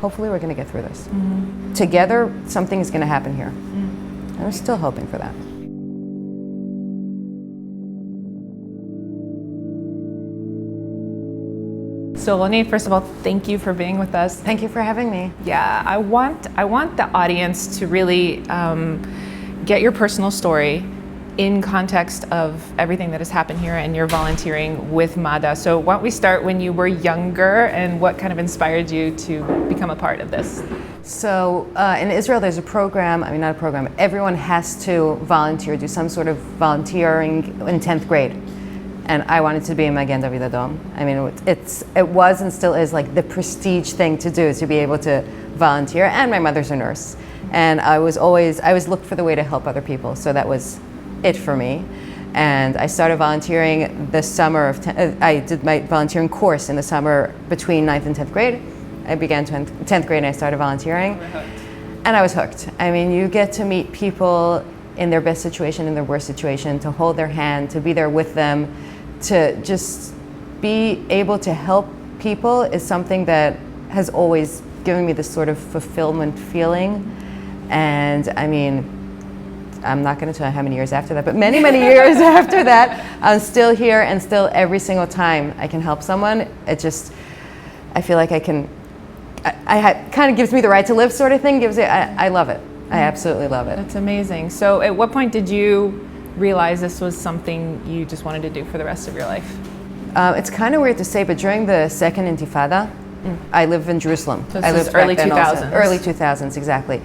Hopefully we're going to get through this. Together, something is going to happen here. And I'm still hoping for that. So Ronit, first of all, thank you for being with us. Thank you for having me. Yeah, I want the audience to really get your personal story in context of everything that has happened here and your volunteering with MADA. So why don't we start when you were younger and what kind of inspired you to become a part of this? So in Israel, there's a program, not a program, everyone has to volunteer, do some sort of volunteering in 10th grade. And I wanted to be in Magen David Adom. It was and still is like the prestige thing to do, to be able to volunteer. And my mother's a nurse. And I was looked for the way to help other people. So that was it for me. And I started volunteering the summer of, I did my volunteering course in the summer between 9th and 10th grade. I began 10th grade and I started volunteering. And I was hooked. You get to meet people in their best situation, in their worst situation, to hold their hand, to be there with them, to just be able to help people is something that has always given me this sort of fulfillment feeling. And I'm not going to tell you how many years after that, but many, many years after that, I'm still here, and still every single time I can help someone, I feel like I can, kind of gives me the right to live sort of thing. I love it. I absolutely love it. That's amazing. So at what point did you realize this was something you just wanted to do for the rest of your life? It's kind of weird to say, but during the second Intifada, I live in Jerusalem. So this is early 2000s. Early 2000s, exactly.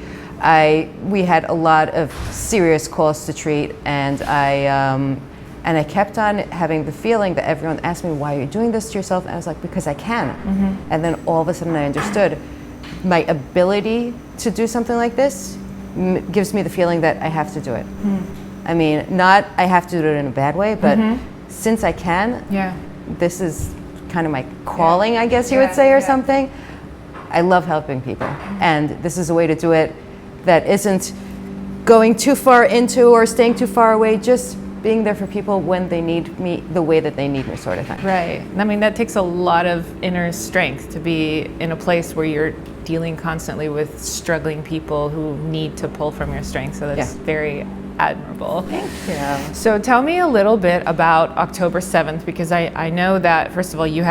We had a lot of serious calls to treat, and I kept on having the feeling that everyone asked me, why are you doing this to yourself? And I was like, because I can. And then all of a sudden I understood my ability to do something like this gives me the feeling that I have to do it. Not I have to do it in a bad way, but since I can, this is kind of my calling, I guess you would say, or something. I love helping people. And this is a way to do it that isn't going too far into or staying too far away, just being there for people when they need me the way that they need me, sort of thing. Right. That takes a lot of inner strength to be in a place where you're dealing constantly with struggling people who need to pull from your strength. So that's very admirable. Thank you. So tell me a little bit about October 7th, because I know that, first of all, you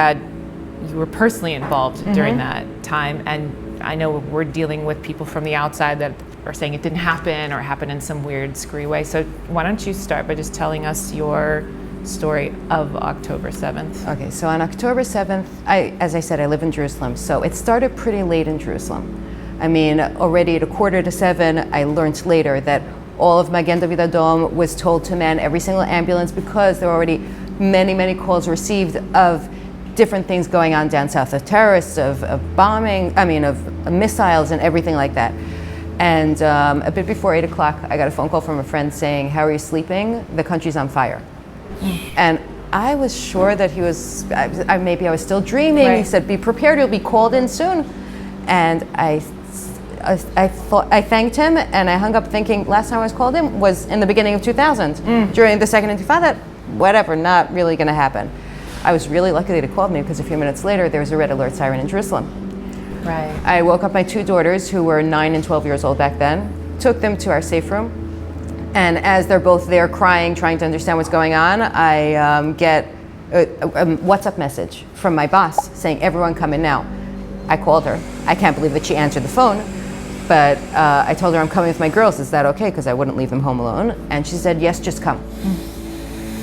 were personally involved during that time, and I know we're dealing with people from the outside that are saying it didn't happen or happened in some weird, screwy way. So why don't you start by just telling us your story of October 7th? Okay, so on October 7th, as I said, I live in Jerusalem, so it started pretty late in Jerusalem. Already at 6:45, I learned later that all of Magen David Adom was told to man every single ambulance because there were already many, many calls received of different things going on down south, of terrorists, of bombing, of missiles and everything like that. And a bit before 8 o'clock, I got a phone call from a friend saying, how are you sleeping? The country's on fire. And I was sure that he was, maybe I was still dreaming. Right. He said, be prepared, you'll be called in soon. And I thanked him, and I hung up thinking last time I was called in was in the beginning of 2000, during the second Intifada. Whatever, not really going to happen. I was really lucky that he called me, because a few minutes later there was a red alert siren in Jerusalem. Right. I woke up my two daughters, who were 9 and 12 years old back then, took them to our safe room, and as they're both there crying, trying to understand what's going on, I get a WhatsApp message from my boss saying, everyone come in now. I called her. I can't believe that she answered the phone, but I told her I'm coming with my girls. Is that okay? Because I wouldn't leave them home alone. And she said, yes, just come.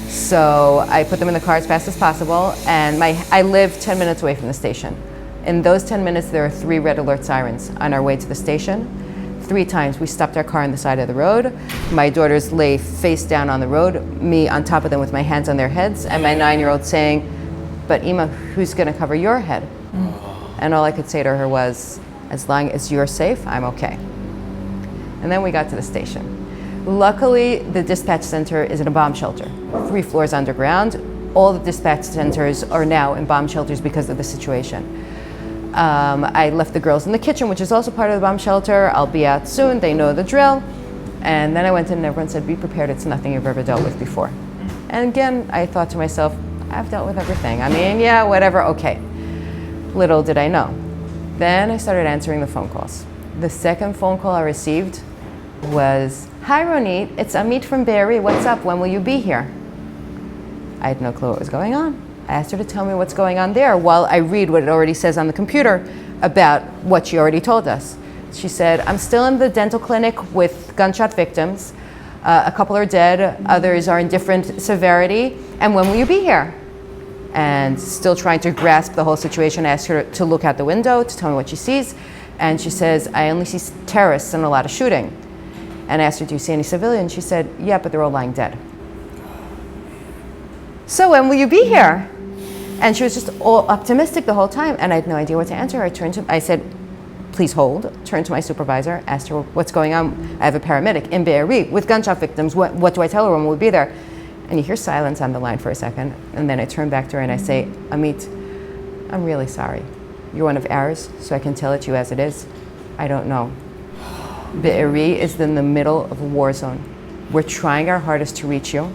So I put them in the car as fast as possible, and I live 10 minutes away from the station. In those 10 minutes, there are 3 red alert sirens on our way to the station. 3 times we stopped our car on the side of the road. My daughters lay face down on the road, me on top of them with my hands on their heads, and my 9-year-old saying, but Ima, who's going to cover your head? And all I could say to her was, as long as you're safe, I'm okay. And then we got to the station. Luckily, the dispatch center is in a bomb shelter, 3 floors underground. All the dispatch centers are now in bomb shelters because of the situation. I left the girls in the kitchen, which is also part of the bomb shelter. I'll be out soon, they know the drill. And then I went in and everyone said, be prepared, it's nothing you've ever dealt with before. And again, I thought to myself, I've dealt with everything. Whatever, okay. Little did I know Then I started answering the phone calls. The second phone call I received was, "Hi Ronit, it's Amit from Be'eri. What's up? When will you be here?" I had no clue what was going on. I asked her to tell me what's going on there while I read what it already says on the computer about what she already told us. She said, "I'm still in the dental clinic with gunshot victims. A couple are dead, others are in different severity. And when will you be here?" And still trying to grasp the whole situation, I asked her to look out the window to tell me what she sees. And she says, "I only see terrorists and a lot of shooting." And I asked her, "Do you see any civilians?" She said, "Yeah, but they're all lying dead." "So when will you be here?" And she was just all optimistic the whole time, and I had no idea what to answer her. I said, "Please hold," turned to my supervisor, asked her, "What's going on? I have a paramedic in Be'eri with gunshot victims. What do I tell her when we'll be there?" And you hear silence on the line for a second, and then I turn back to her and I say, "Amit, I'm really sorry. You're one of ours, so I can tell it to you as it is. I don't know. Be'eri is in the middle of a war zone. We're trying our hardest to reach you,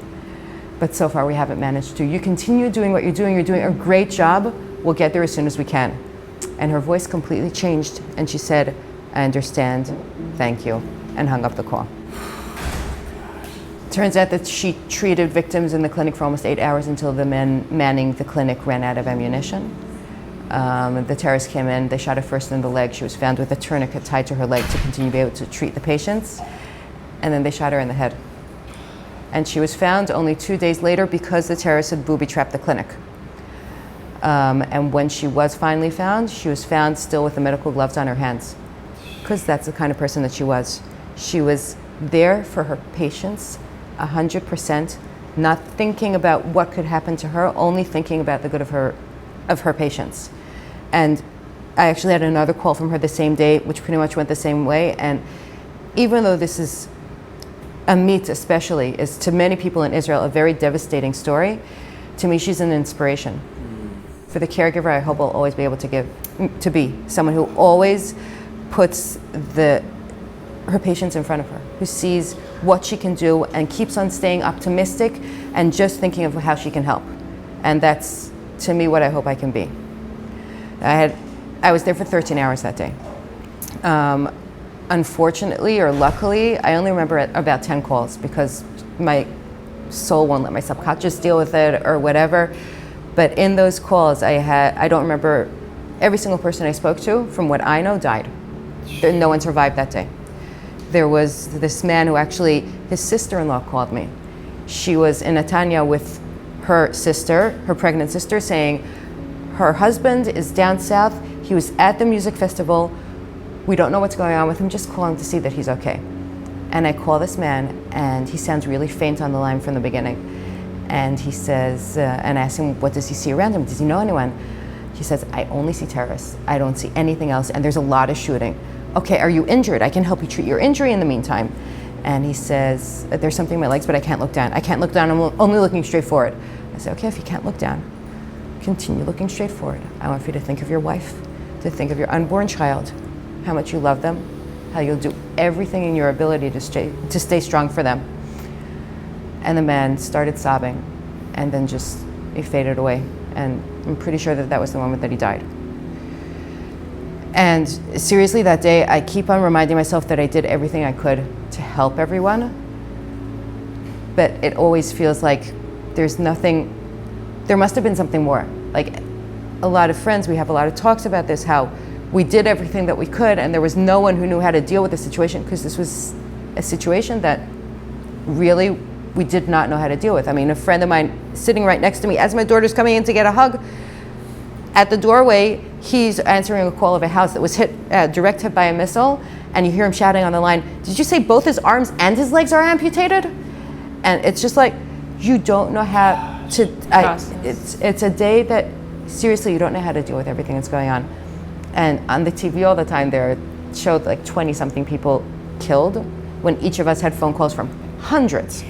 but so far we haven't managed to. You continue doing what you're doing. You're doing a great job. We'll get there as soon as we can." And her voice completely changed, and she said, "I understand, thank you," and hung up the call. Turns out that she treated victims in the clinic for almost 8 hours until the men manning the clinic ran out of ammunition. The terrorists came in, they shot her first in the leg. She was found with a tourniquet tied to her leg to continue to be able to treat the patients. And then they shot her in the head. And she was found only 2 days later because the terrorists had booby-trapped the clinic. And when she was finally found, she was found still with the medical gloves on her hands, because that's the kind of person that she was. She was there for her patients 100%, not thinking about what could happen to her, only thinking about the good of her patients. And I actually had another call from her the same day, which pretty much went the same way. And even though this is, Amit especially, is to many people in Israel a very devastating story, to me she's an inspiration. For the caregiver, I hope I'll always be able to be someone who always puts her patients in front of her, who sees what she can do and keeps on staying optimistic and just thinking of how she can help. And that's, to me, what I hope I can be. I was there for 13 hours that day. Unfortunately or luckily, I only remember about 10 calls because my soul won't let my subconscious deal with it or whatever. But in those calls, I don't remember, every single person I spoke to, from what I know, died. No one survived that day. There was this man who actually, his sister-in-law called me. She was in Netanya with her sister, her pregnant sister, saying her husband is down south. He was at the music festival. We don't know what's going on with him, just calling to see that he's okay. And I call this man, and he sounds really faint on the line from the beginning. And he says, and I ask him, what does he see around him? Does he know anyone? He says, "I only see terrorists. I don't see anything else, and there's a lot of shooting." "Okay, are you injured? I can help you treat your injury in the meantime." And he says, "There's something in my legs, but I can't look down. I can't look down, I'm only looking straight forward." I say, "Okay, if you can't look down, continue looking straight forward. I want you to think of your wife, to think of your unborn child, how much you love them, how you'll do everything in your ability to stay strong for them." And the man started sobbing, and then he faded away. And I'm pretty sure that was the moment that he died. And seriously, that day, I keep on reminding myself that I did everything I could to help everyone. But it always feels like there must have been something more. Like a lot of friends, we have a lot of talks about this, how we did everything that we could and there was no one who knew how to deal with the situation, because this was a situation that really we did not know how to deal with. I mean, a friend of mine sitting right next to me as my daughter's coming in to get a hug, at the doorway, he's answering a call of a house that was direct hit by a missile, and you hear him shouting on the line, "Did you say both his arms and his legs are amputated?" And it's just like, you don't know how to, it's a day that, seriously, you don't know how to deal with everything that's going on. And on the TV all the time, there showed like 20-something people killed, when each of us had phone calls from hundreds.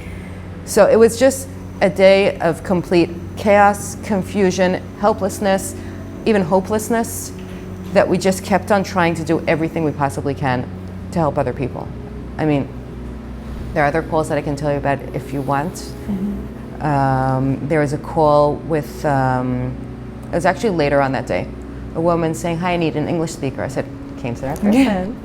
So it was just a day of complete chaos, confusion, helplessness, even hopelessness, that we just kept on trying to do everything we possibly can to help other people. I mean, there are other calls that I can tell you about if you want. Mm-hmm. There was a call with, it was actually later on that day, a woman saying, "Hi, I need an English speaker." I said, "Came to that person."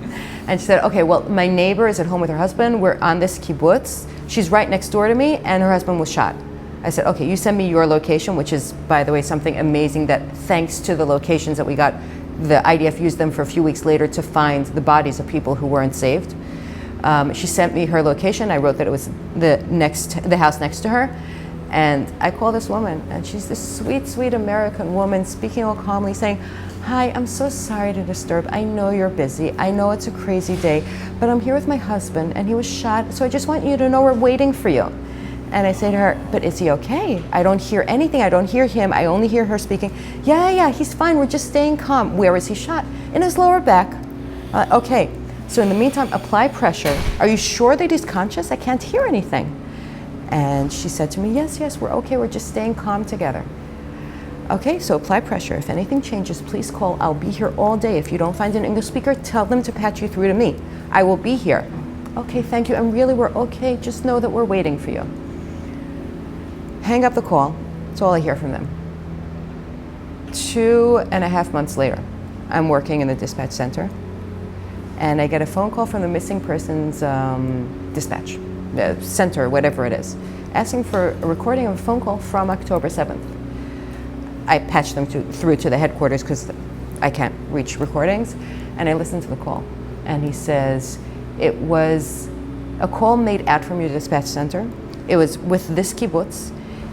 And she said, "Okay, well, my neighbor is at home with her husband. We're on this kibbutz. She's right next door to me, and her husband was shot." I said, "Okay, you send me your location," which is, by the way, something amazing that thanks to the locations that we got, the IDF used them for a few weeks later to find the bodies of people who weren't saved. She sent me her location. I wrote that it was the house next to her. And I call this woman, and she's this sweet, sweet American woman speaking all calmly, saying, "Hi, I'm so sorry to disturb. I know you're busy. I know it's a crazy day, but I'm here with my husband, and he was shot, so I just want you to know we're waiting for you." And I say to her, "But is he okay? I don't hear anything. I don't hear him. I only hear her speaking." Yeah, he's fine. We're just staying calm." "Where was he shot?" "In his lower back." "Okay, so in the meantime, apply pressure. Are you sure that he's conscious? I can't hear anything." And she said to me, yes, we're okay. We're just staying calm together." "Okay, so apply pressure. If anything changes, please call. I'll be here all day. If you don't find an English speaker, tell them to patch you through to me. I will be here." "Okay, thank you. And really, we're okay. Just know that we're waiting for you." Hang up the call. That's all I hear from them. 2.5 months later, I'm working in the dispatch center, and I get a phone call from the missing persons dispatch center, whatever it is, asking for a recording of a phone call from October 7th. I patch them through to the headquarters because I can't reach recordings, and I listen to the call. And he says, "It was a call made out from your dispatch center. It was with this kibbutz.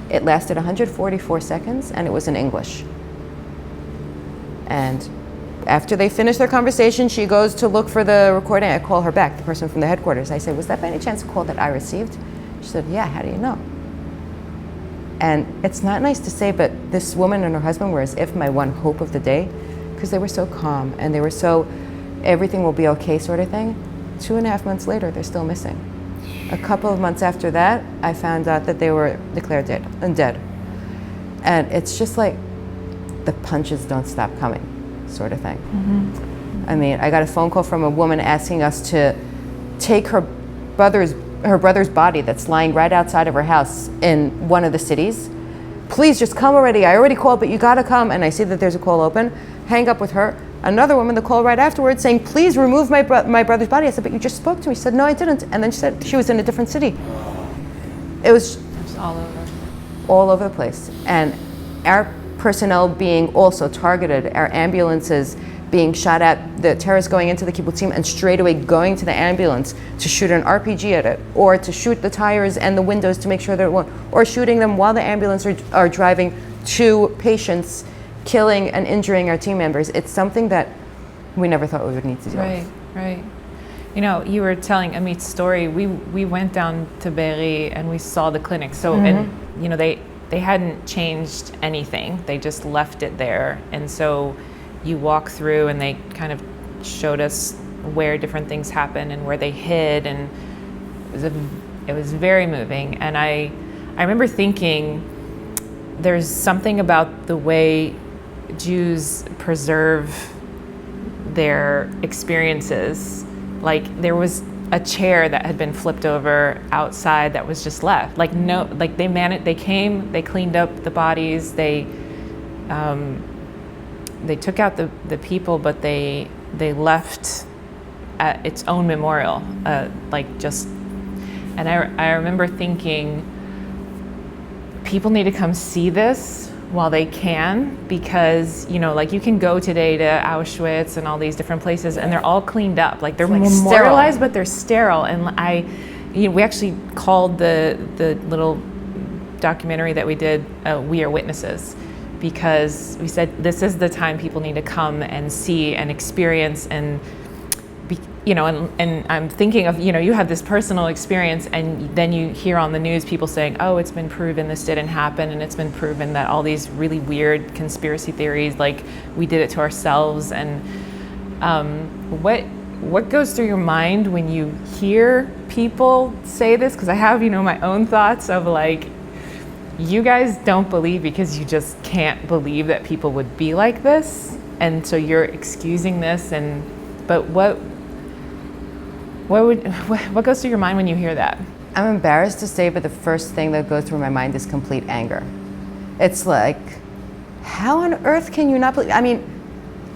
It lasted 144 seconds, and it was in English." And after they finish their conversation, she goes to look for the recording. I call her back, the person from the headquarters. I say, "Was that by any chance a call that I received?" She said, "Yeah, how do you know?" And it's not nice to say, but this woman and her husband were as if my one hope of the day, because they were so calm and they were so everything will be okay sort of thing. 2.5 months later, they're still missing. A couple of months after that, I found out that they were declared dead. And it's just like the punches don't stop coming sort of thing. I mean, I got a phone call from a woman asking us to take her brother's body that's lying right outside of her house in one of the cities. "Please just come already. I already called, but you gotta come." And I see that there's a call open. Hang up with her. Another woman, the call right afterwards, saying, "Please remove my brother's body." I said, "But you just spoke to me." She said, "No, I didn't." And then she said she was in a different city. It was all over the place. And our personnel being also targeted, our ambulances being shot at, the terrorists going into the kibbutzim and straight away going to the ambulance to shoot an RPG at it, or to shoot the tires and the windows to make sure that it won't, or shooting them while the ambulance are driving to patients, killing and injuring our team members. It's something that we never thought we would need to deal with. Right. You know, you were telling Amit's story. We went down to Be'eri and we saw the clinic. So, and you know, they hadn't changed anything. They just left it there. And so you walk through and they kind of showed us where different things happened and where they hid, and it was very moving. And I remember thinking there's something about the way Jews preserve their experiences. Like there was a chair that had been flipped over outside that was just left. Like they came, they cleaned up the bodies, they took out the people, but they left at its own memorial, and I remember thinking, people need to come see this while they can, because, you know, like you can go today to Auschwitz and all these different places and they're all cleaned up. Like they're like sterilized, but they're sterile. And we actually called the little documentary that we did, We Are Witnesses, because we said this is the time people need to come and see and experience and and I'm thinking of, you have this personal experience and then you hear on the news people saying, oh, it's been proven this didn't happen, and it's been proven that all these really weird conspiracy theories, like we did it to ourselves. And what goes through your mind when you hear people say this? Because I have, my own thoughts of like, you guys don't believe because you just can't believe that people would be like this, and so you're excusing this. But what goes through your mind when you hear that? I'm embarrassed to say, but the first thing that goes through my mind is complete anger. It's like, how on earth can you not believe? I mean,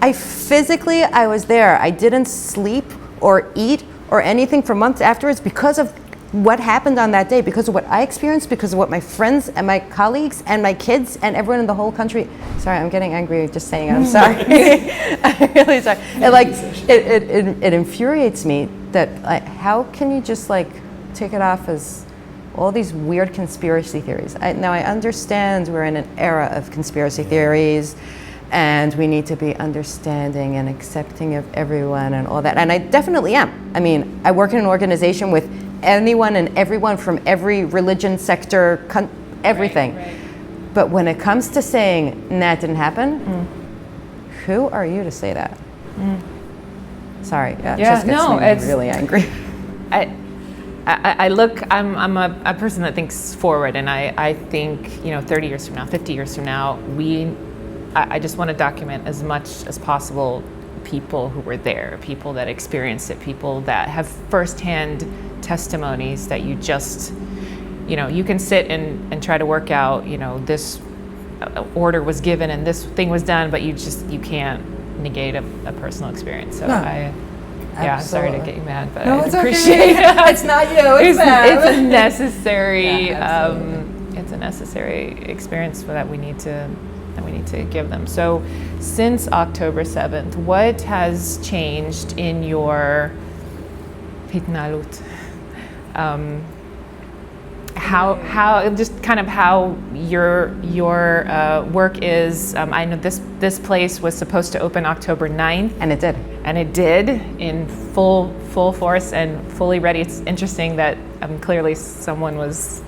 I was there. I didn't sleep or eat or anything for months afterwards because of what happened on that day, because of what I experienced, because of what my friends and my colleagues and my kids and everyone in the whole country. Sorry, I'm getting angry just saying it. I'm sorry. I'm really sorry. It infuriates me that how can you just take it off as all these weird conspiracy theories. Now I understand we're in an era of conspiracy theories and we need to be understanding and accepting of everyone and all that. And I definitely am. I mean, I work in an organization with anyone and everyone from every religion, sector, everything. Right. But when it comes to saying, nah, it didn't happen, who are you to say that? Sorry, it just gets me really angry. I'm a person that thinks forward, and I think, 30 years from now, 50 years from now, I just want to document as much as possible people who were there, people that experienced it, people that have firsthand testimonies that you just, you can sit and try to work out, this order was given and this thing was done, but you can't negate a personal experience. So No. Sorry to get you mad, but No, I it's appreciate okay. it. It's not you, it's them. It's a necessary, Yeah, it's a necessary experience that we need to give them. So since October 7th, what has changed in your hitnalut? How just kind of how your work is. I know this place was supposed to open October 9th. And it did. And it did in full force and fully ready. It's interesting that clearly someone was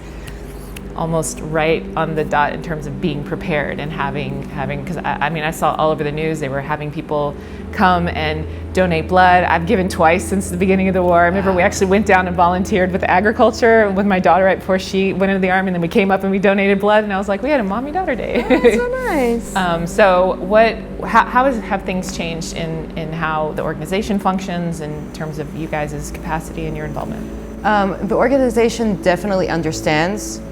almost right on the dot in terms of being prepared and having because I saw all over the news they were having people come and donate blood. I've given twice since the beginning of the war. I remember we actually went down and volunteered with agriculture with my daughter right before she went into the army, and then we came up and we donated blood, and I was like, we had a mommy-daughter day. Oh, that's so nice. So how have things changed in how the organization functions in terms of you guys' capacity and your involvement? The organization definitely understands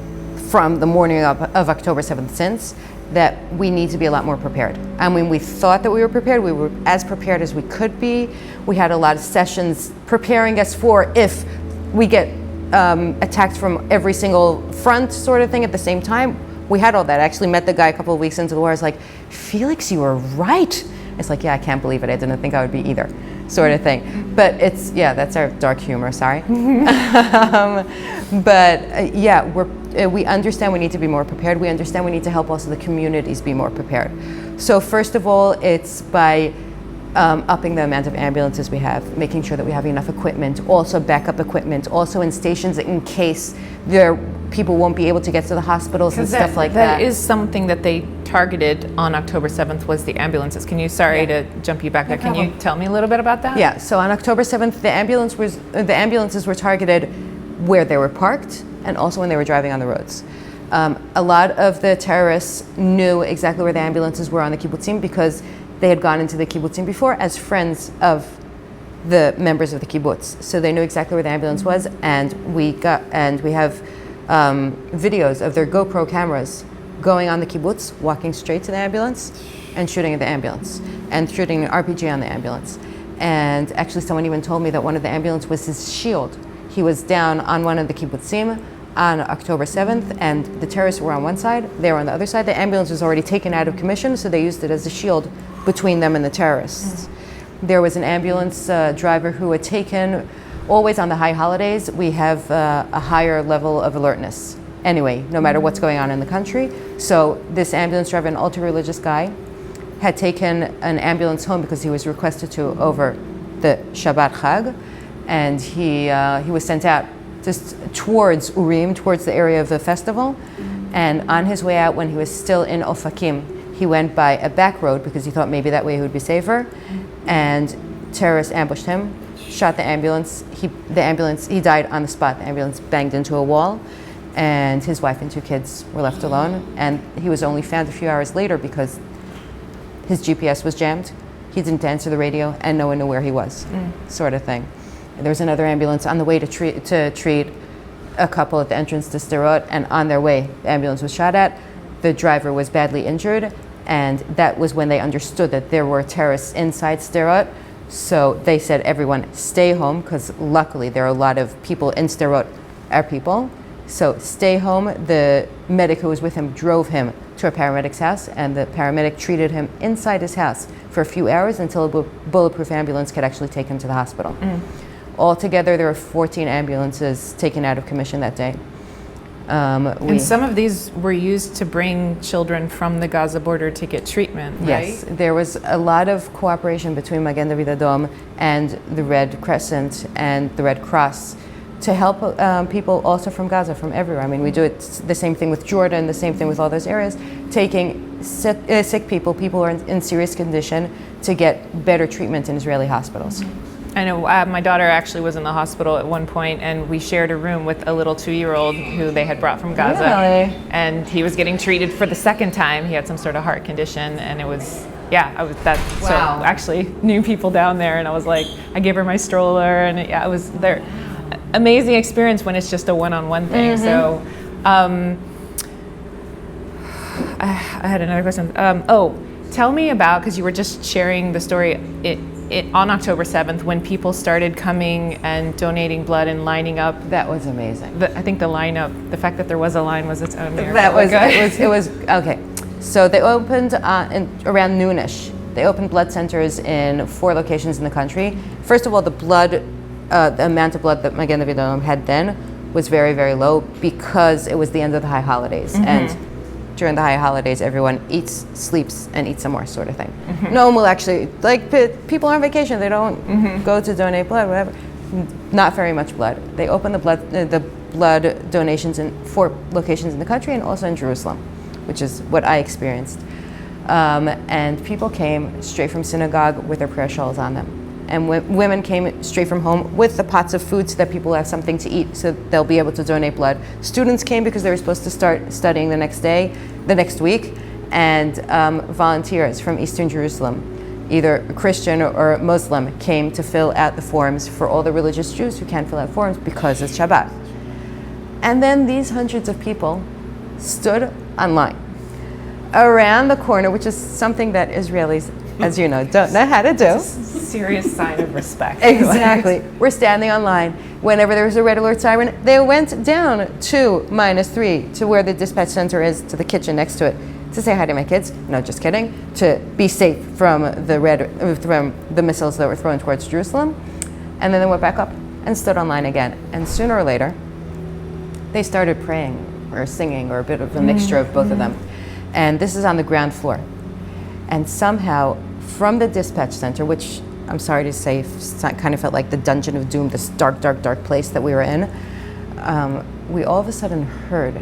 from the morning of October 7th since that we need to be a lot more prepared. I mean, we thought that we were prepared. We were as prepared as we could be. We had a lot of sessions preparing us for if we get attacked from every single front sort of thing at the same time. We had all that. I actually met the guy a couple of weeks into the war. I was like, Felix, you were right. It's like, yeah, I can't believe it. I didn't think I would be either, sort of thing. But that's our dark humor, sorry. We understand we need to be more prepared. We understand we need to help also the communities be more prepared. So first of all, it's by upping the amount of ambulances we have, making sure that we have enough equipment, also backup equipment, also in stations in case people won't be able to get to the hospitals and stuff like that. That is something that they targeted on October 7th was the ambulances. Sorry to jump you back there. Can you tell me a little bit about that? Yeah, so on October 7th, the ambulances were targeted where they were parked and also when they were driving on the roads. A lot of the terrorists knew exactly where the ambulances were on the kibbutzim because they had gone into the kibbutzim before as friends of the members of the kibbutz. So they knew exactly where the ambulance was, and we have videos of their GoPro cameras going on the kibbutz, walking straight to the ambulance and shooting at the ambulance and shooting an RPG on the ambulance. And actually someone even told me that one of the ambulance was his shield. He was down on one of the kibbutzim on October 7th, and the terrorists were on one side, they were on the other side. The ambulance was already taken out of commission, so they used it as a shield between them and the terrorists. There was an ambulance driver who had taken, always on the high holidays, we have a higher level of alertness. Anyway, no matter what's going on in the country. So this ambulance driver, an ultra-religious guy, had taken an ambulance home because he was requested to over the Shabbat Chag, and he was sent out just towards Urim, towards the area of the festival. And on his way out, when he was still in Ofakim, he went by a back road because he thought maybe that way he would be safer. And terrorists ambushed him, shot the ambulance. He died on the spot. The ambulance banged into a wall, and his wife and two kids were left alone. And he was only found a few hours later because his GPS was jammed. He didn't answer the radio, and no one knew where he was, sort of thing. There was another ambulance on the way to treat a couple at the entrance to Sderot, and on their way, the ambulance was shot at. The driver was badly injured, And that was when they understood that there were terrorists inside Sderot. So they said, everyone stay home, because luckily there are a lot of people in Sderot are people. So stay home. The medic who was with him drove him to a paramedic's house, and the paramedic treated him inside his house for a few hours until a bulletproof ambulance could actually take him to the hospital. Altogether, there were 14 ambulances taken out of commission that day. And some of these were used to bring children from the Gaza border to get treatment, right? Yes, there was a lot of cooperation between Magen David Adom and the Red Crescent and the Red Cross to help people also from Gaza, from everywhere. I mean, we do it the same thing with Jordan, the same thing with all those areas, taking sick people who are in serious condition to get better treatment in Israeli hospitals. I know my daughter actually was in the hospital at one point, and we shared a room with a little 2-year-old who they had brought from Gaza. Really? And he was getting treated for the second time. He had some sort of heart condition, and it was, Wow. So actually knew people down there, and I was like, I gave her my stroller, and it was there. Amazing experience when it's just a one-on-one thing. So I had another question. Tell me about, because you were just sharing the story, on October 7th when people started coming and donating blood and lining up. That was amazing. I think the lineup, the fact that there was a line was its own miracle. It was okay. So they opened around noonish. They opened blood centers in 4 locations in the country. First of all, the amount of blood that Magen David Adom had then was very, very low because it was the end of the high holidays. And during the high holidays, everyone eats, sleeps, and eats some more, sort of thing. No one will actually, people are on vacation, they don't go to donate blood, whatever. Not very much blood. They opened the blood donations in 4 locations in the country and also in Jerusalem, which is what I experienced. And people came straight from synagogue with their prayer shawls on them. And women came straight from home with the pots of food so that people have something to eat, so they'll be able to donate blood. Students came because they were supposed to start studying the next week, and volunteers from Eastern Jerusalem, either Christian or Muslim, came to fill out the forms for all the religious Jews who can't fill out forms because it's Shabbat. And then these hundreds of people stood online around the corner, which is something that Israelis, as you know, don't know how to do. Serious sign of respect. Exactly. We're standing online. Whenever there was a red alert siren, they went down to -3 to where the dispatch center is, to the kitchen next to it, to say hi to my kids. No, just kidding. To be safe from the missiles that were thrown towards Jerusalem. And then they went back up and stood online again. And sooner or later, they started praying or singing or a bit of a mixture of both of them. And this is on the ground floor. And somehow, from the dispatch center, which I'm sorry to say, kind of felt like the dungeon of doom, this dark, dark, dark place that we were in, we all of a sudden heard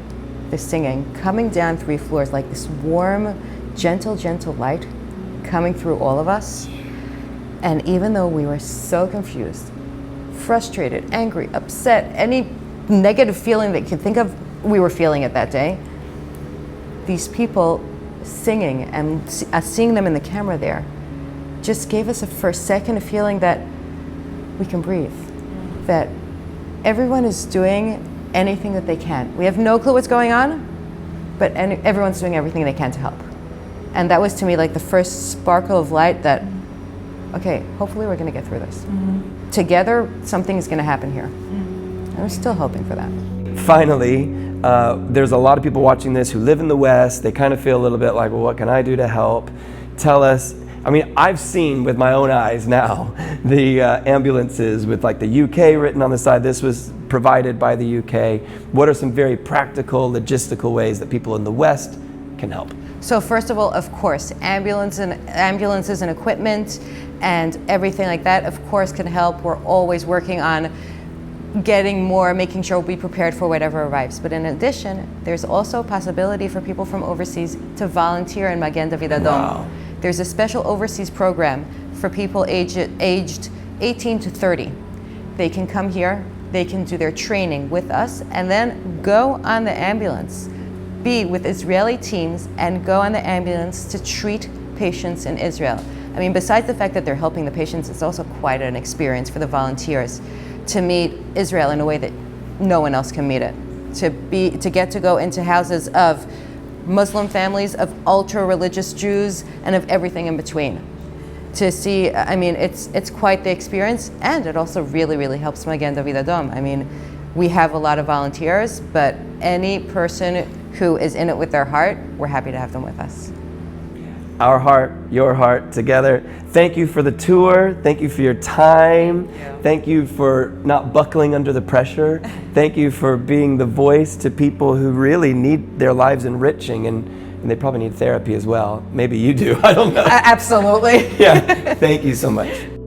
the singing coming down 3 floors, like this warm, gentle, gentle light coming through all of us. And even though we were so confused, frustrated, angry, upset, any negative feeling that you could think of, we were feeling it that day. These people singing and seeing them in the camera there just gave us for a second a feeling that we can breathe, that everyone is doing anything that they can. We have no clue what's going on, but everyone's doing everything they can to help. And that was, to me, like the first sparkle of light that, okay, hopefully we're going to get through this. Together, something is going to happen here. And we're still hoping for that. Finally, there's a lot of people watching this who live in the West. They kind of feel a little bit like, well, what can I do to help? Tell us. I mean, I've seen with my own eyes now the ambulances with like the UK written on the side. This was provided by the UK. What are some very practical, logistical ways that people in the West can help? So first of all, of course, ambulances and equipment and everything like that, of course, can help. We're always working on getting more, making sure we'll be prepared for whatever arrives. But in addition, there's also a possibility for people from overseas to volunteer in Magen David Adom. Wow. There's a special overseas program for people aged 18 to 30. They can come here, they can do their training with us, and then go on the ambulance, be with Israeli teams, and go on the ambulance to treat patients in Israel. I mean, besides the fact that they're helping the patients, it's also quite an experience for the volunteers to meet Israel in a way that no one else can meet it. To get to go into houses of Muslim families, of ultra-religious Jews, and of everything in between. To see, I mean, it's quite the experience, and it also really, really helps Magen David Adom. I mean, we have a lot of volunteers, but any person who is in it with their heart, we're happy to have them with us. Our heart, your heart, together. Thank you for the tour. Thank you for your time. Thank you for not buckling under the pressure. Thank you for being the voice to people who really need their lives enriching, and they probably need therapy as well. Maybe you do, I don't know. Absolutely. Yeah, thank you so much.